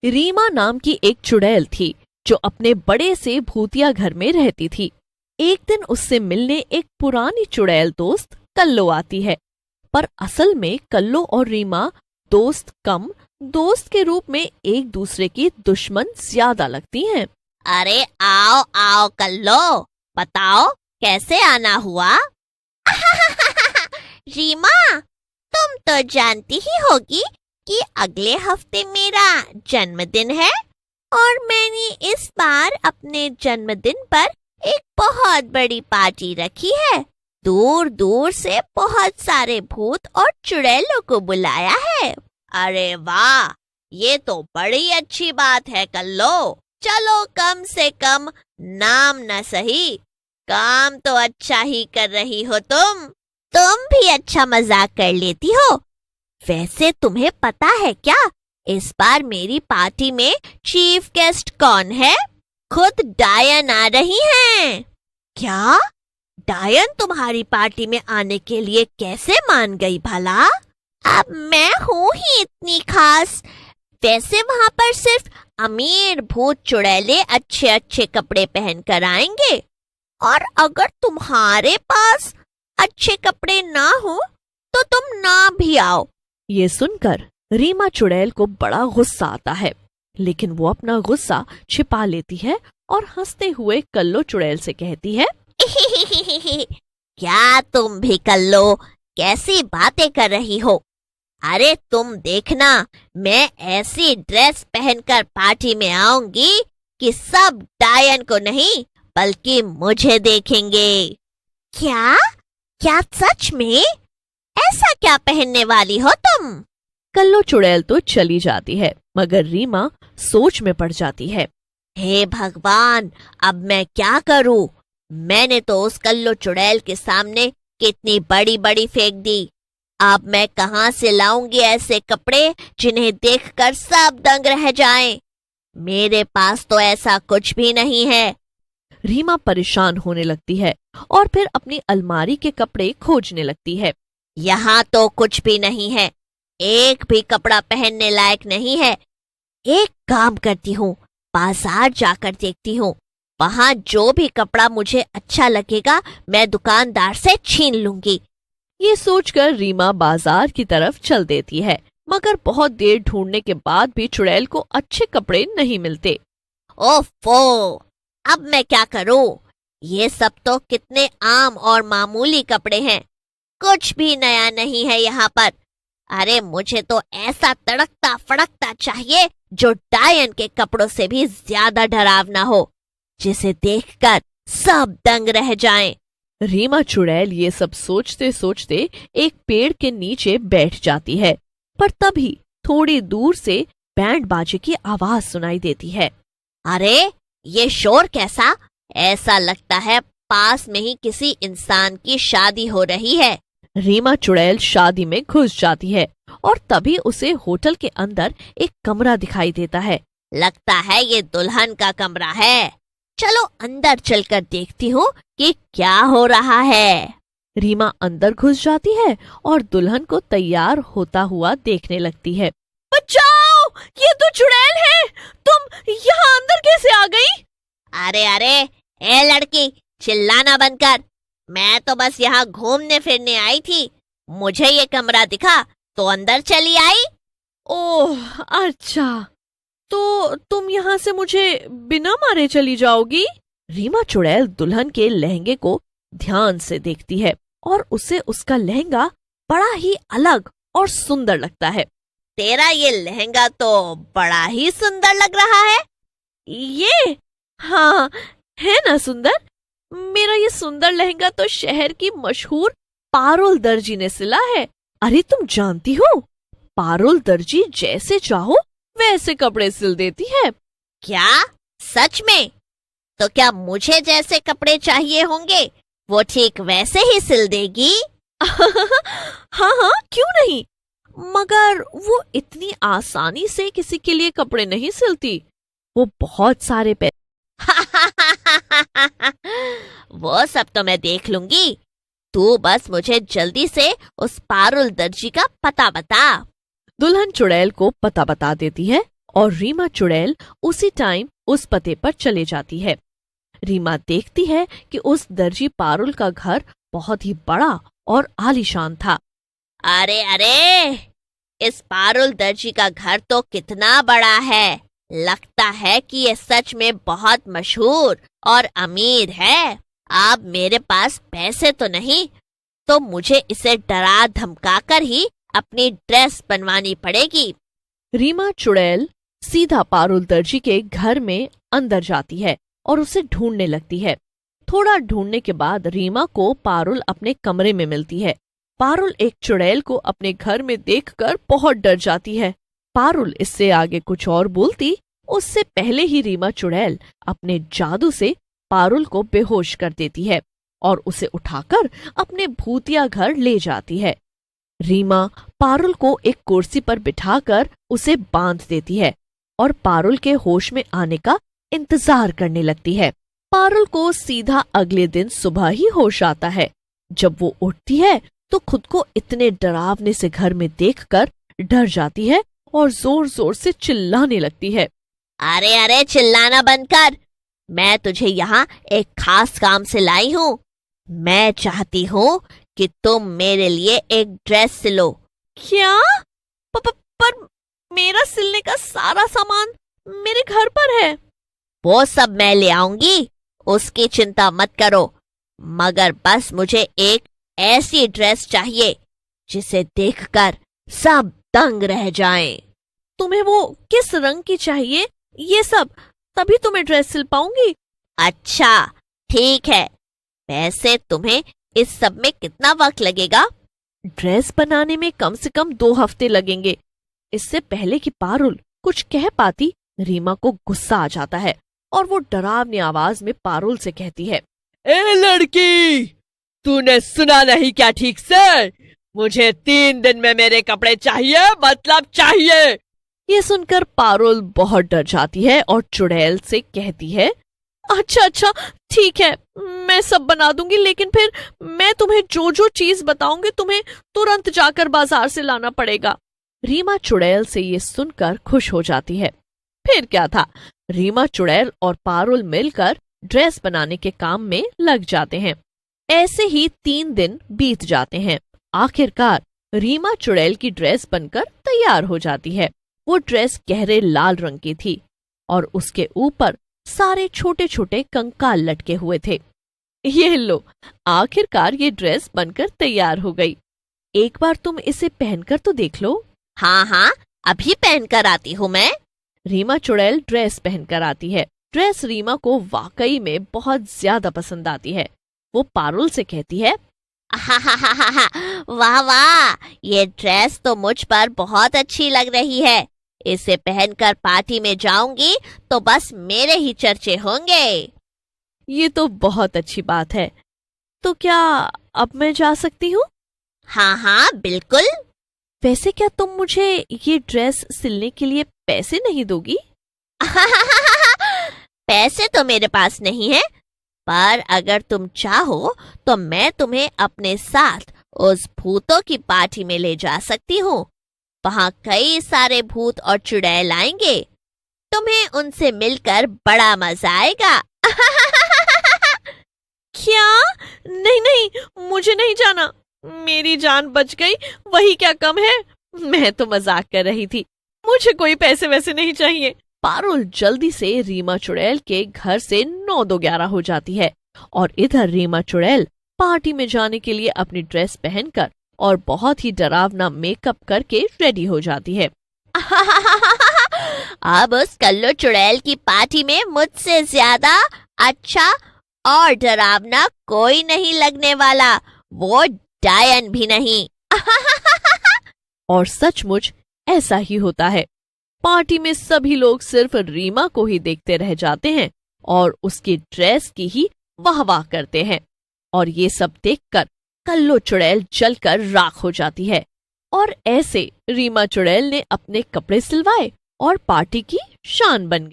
रीमा नाम की एक चुड़ैल थी जो अपने बड़े से भूतिया घर में रहती थी। एक दिन उससे मिलने एक पुरानी चुड़ैल दोस्त कल्लो आती है, पर असल में कल्लो और रीमा दोस्त कम दोस्त के रूप में एक दूसरे की दुश्मन ज्यादा लगती हैं। अरे आओ आओ कल्लो, बताओ कैसे आना हुआ? रीमा, तुम तो जानती ही होगी कि अगले हफ्ते मेरा जन्मदिन है और मैंने इस बार अपने जन्मदिन पर एक बहुत बड़ी पार्टी रखी है। दूर दूर से बहुत सारे भूत और चुड़ैलों को बुलाया है। अरे वाह, ये तो बड़ी अच्छी बात है कल्लो। चलो कम से कम नाम न सही, काम तो अच्छा ही कर रही हो तुम भी अच्छा मजाक कर लेती हो। वैसे तुम्हें पता है क्या, इस बार मेरी पार्टी में चीफ गेस्ट कौन है? खुद डायन आ रही हैं। क्या? डायन तुम्हारी पार्टी में आने के लिए कैसे मान गई भला? अब मैं हूँ ही इतनी खास। वैसे वहां पर सिर्फ अमीर भूत चुड़ैले अच्छे अच्छे कपड़े पहन कर आएंगे, और अगर तुम्हारे पास अच्छे कपड़े ना हो तो तुम ना भी आओ। ये सुनकर रीमा चुड़ैल को बड़ा गुस्सा आता है, लेकिन वो अपना गुस्सा छिपा लेती है और हंसते हुए कल्लो चुड़ैल से कहती है, क्या तुम भी कल्लो कैसी बातें कर रही हो? अरे तुम देखना, मैं ऐसी ड्रेस पहनकर पार्टी में आऊंगी कि सब डायन को नहीं बल्कि मुझे देखेंगे। क्या? क्या सच में? ऐसा क्या पहनने वाली हो तुम? कल्लो चुड़ैल तो चली जाती है, मगर रीमा सोच में पड़ जाती है। हे भगवान, अब मैं क्या करूं? मैंने तो उस कल्लो चुड़ैल के सामने कितनी बड़ी बड़ी फेंक दी। अब मैं कहां से लाऊंगी ऐसे कपड़े जिन्हें देखकर सब दंग रह जाएं? मेरे पास तो ऐसा कुछ भी नहीं है। रीमा परेशान होने लगती है और फिर अपनी अलमारी के कपड़े खोजने लगती है। यहाँ तो कुछ भी नहीं है, एक भी कपड़ा पहनने लायक नहीं है। एक काम करती हूँ, बाजार जाकर देखती हूँ, वहां जो भी कपड़ा मुझे अच्छा लगेगा मैं दुकानदार से छीन लूंगी। ये सोचकर रीमा बाजार की तरफ चल देती है, मगर बहुत देर ढूंढने के बाद भी चुड़ैल को अच्छे कपड़े नहीं मिलते। ओफो, अब मैं क्या करूं? ये सब तो कितने आम और मामूली कपड़े हैं, कुछ भी नया नहीं है यहाँ पर। अरे मुझे तो ऐसा तड़कता फड़कता चाहिए जो डायन के कपड़ों से भी ज्यादा डरावना हो, जिसे देखकर सब दंग रह जाएं। रीमा चुड़ैल ये सब सोचते सोचते एक पेड़ के नीचे बैठ जाती है, पर तभी थोड़ी दूर से बैंड बाजे की आवाज सुनाई देती है। अरे ये शोर कैसा? ऐसा लगता है पास में ही किसी इंसान की शादी हो रही है। रीमा चुड़ैल शादी में घुस जाती है और तभी उसे होटल के अंदर एक कमरा दिखाई देता है। लगता है ये दुल्हन का कमरा है। चलो अंदर चलकर देखती हूँ कि क्या हो रहा है। रीमा अंदर घुस जाती है और दुल्हन को तैयार होता हुआ देखने लगती है। बचाओ, ये तो चुड़ैल है, तुम यहाँ अंदर कैसे आ गई? अरे अरे, ए लड़की, चिल्लाना बंद कर। मैं तो बस यहाँ घूमने फिरने आई थी, मुझे ये कमरा दिखा तो अंदर चली आई। ओह अच्छा, तो तुम यहाँ से मुझे बिना मारे चली जाओगी? रीमा चुड़ैल दुल्हन के लहंगे को ध्यान से देखती है और उसे उसका लहंगा बड़ा ही अलग और सुंदर लगता है। तेरा ये लहंगा तो बड़ा ही सुंदर लग रहा है। ये? हाँ, है ना सुंदर? मेरा ये सुंदर लहंगा तो शहर की मशहूर पारुल दर्जी ने सिला है। अरे तुम जानती हो, पारुल दर्जी जैसे चाहो वैसे कपड़े सिल देती है। क्या? सच में? तो क्या मुझे जैसे कपड़े चाहिए होंगे वो ठीक वैसे ही सिल देगी? हाँ हाँ, क्यों नहीं, मगर वो इतनी आसानी से किसी के लिए कपड़े नहीं सिलती, वो बहुत सारे पैसे। वो सब तो मैं देख लूंगी, तू बस मुझे जल्दी से उस पारुल दर्जी का पता बता। दुल्हन चुड़ैल को पता बता देती है और रीमा चुड़ैल उसी टाइम उस पते पर चले जाती है। रीमा देखती है कि उस दर्जी पारुल का घर बहुत ही बड़ा और आलीशान था। अरे अरे, इस पारुल दर्जी का घर तो कितना बड़ा है। लगता है कि ये सच में बहुत मशहूर और अमीर है। अब मेरे पास पैसे तो नहीं, तो मुझे इसे डरा धमकाकर ही अपनी ड्रेस बनवानी पड़ेगी। रीमा चुड़ैल सीधा पारुल दर्जी के घर में अंदर जाती है और उसे ढूंढने लगती है। थोड़ा ढूंढने के बाद रीमा को पारुल अपने कमरे में मिलती है। पारुल एक चुड़ैल को अपने घर में देखकर बहुत डर जाती है। पारुल इससे आगे कुछ और बोलती उससे पहले ही रीमा चुड़ैल अपने जादू से पारुल को बेहोश कर देती है और उसे उठाकर अपने भूतिया घर ले जाती है। रीमा पारुल को एक कुर्सी पर बिठाकर उसे बांध देती है और पारुल के होश में आने का इंतजार करने लगती है। पारुल को सीधा अगले दिन सुबह ही होश आता है। जब वो उठती है तो खुद को इतने डरावने से घर में देखकर डर जाती है और जोर जोर से चिल्लाने लगती है। अरे अरे, चिल्लाना बंद कर। मैं तुझे यहाँ एक खास काम से लाई हूँ। मैं चाहती हूँ कि तुम मेरे लिए एक ड्रेस सिलो। क्या? पर मेरा सिलने का सारा सामान मेरे घर पर है। वो सब मैं ले आऊंगी, उसकी चिंता मत करो। मगर बस मुझे एक ऐसी ड्रेस चाहिए जिसे देखकर सब दंग रह जाएं। तुम्हें वो किस रंग की चाहिए ये सब, तभी तुम्हें ड्रेस सिल पाऊंगी। अच्छा ठीक है, वैसे तुम्हें इस सब में कितना वक्त लगेगा? ड्रेस बनाने में कम से कम 2 हफ्ते लगेंगे। इससे पहले कि पारुल कुछ कह पाती, रीमा को गुस्सा आ जाता है और वो डरावनी आवाज में पारुल से कहती है, ए लड़की, तूने सुना नहीं क्या ठीक से? मुझे 3 दिन में मेरे कपड़े चाहिए, मतलब चाहिए। ये सुनकर पारुल बहुत डर जाती है और चुड़ैल से कहती है, अच्छा ठीक है, मैं सब बना दूंगी, लेकिन फिर मैं तुम्हें जो जो चीज बताऊंगी तुम्हें तुरंत जाकर बाजार से लाना पड़ेगा। रीमा चुड़ैल से ये सुनकर खुश हो जाती है। फिर क्या था, रीमा चुड़ैल और पारुल मिलकर ड्रेस बनाने के काम में लग जाते हैं। ऐसे ही 3 दिन बीत जाते हैं। आखिरकार रीमा चुड़ैल की ड्रेस बनकर तैयार हो जाती है। वो ड्रेस गहरे लाल रंग की थी और उसके ऊपर सारे छोटे छोटे कंकाल लटके हुए थे। ये लो, आखिरकार ये ड्रेस बनकर तैयार हो गई। एक बार तुम इसे पहनकर तो देख लो। हाँ, अभी पहनकर आती हूँ मैं। रीमा चुड़ैल ड्रेस पहनकर आती है। ड्रेस रीमा को वाकई में बहुत ज्यादा पसंद आती है। वो पारुल से कहती है, वाह वाह, ये ड्रेस तो मुझ पर बहुत अच्छी लग रही है। इसे पहनकर पार्टी में जाऊंगी तो बस मेरे ही चर्चे होंगे। ये तो बहुत अच्छी बात है। तो क्या अब मैं जा सकती हूँ? हाँ बिल्कुल। वैसे क्या तुम मुझे ये ड्रेस सिलने के लिए पैसे नहीं दोगी? पैसे तो मेरे पास नहीं है, पर अगर तुम चाहो तो मैं तुम्हें अपने साथ उस भूतों की पार्टी में ले जा सकती हूँ। वहाँ कई सारे भूत और चुड़ैल आएंगे। तुम्हें उनसे मिलकर बड़ा मजा आएगा। क्या? नहीं, मुझे नहीं जाना। मेरी जान बच गई, वही क्या कम है। मैं तो मजाक कर रही थी, मुझे कोई पैसे वैसे नहीं चाहिए। पारुल जल्दी से रीमा चुड़ैल के घर से 9-2-11 हो जाती है और इधर रीमा चुड़ैल पार्टी में जाने के लिए अपनी ड्रेस पहनकर और बहुत ही डरावना मेकअप करके रेडी हो जाती है। अब उस कल्लू चुड़ैल की पार्टी में मुझसे ज्यादा अच्छा और डरावना कोई नहीं लगने वाला, वो डायन भी नहीं। और सचमुच ऐसा ही होता है। पार्टी में सभी लोग सिर्फ रीमा को ही देखते रह जाते हैं और उसकी ड्रेस की ही वाह करते हैं। और ये सब देखकर कल्लू चुड़ैल जलकर राख हो जाती है। और ऐसे रीमा चुड़ैल ने अपने कपड़े सिलवाए और पार्टी की शान बन गई।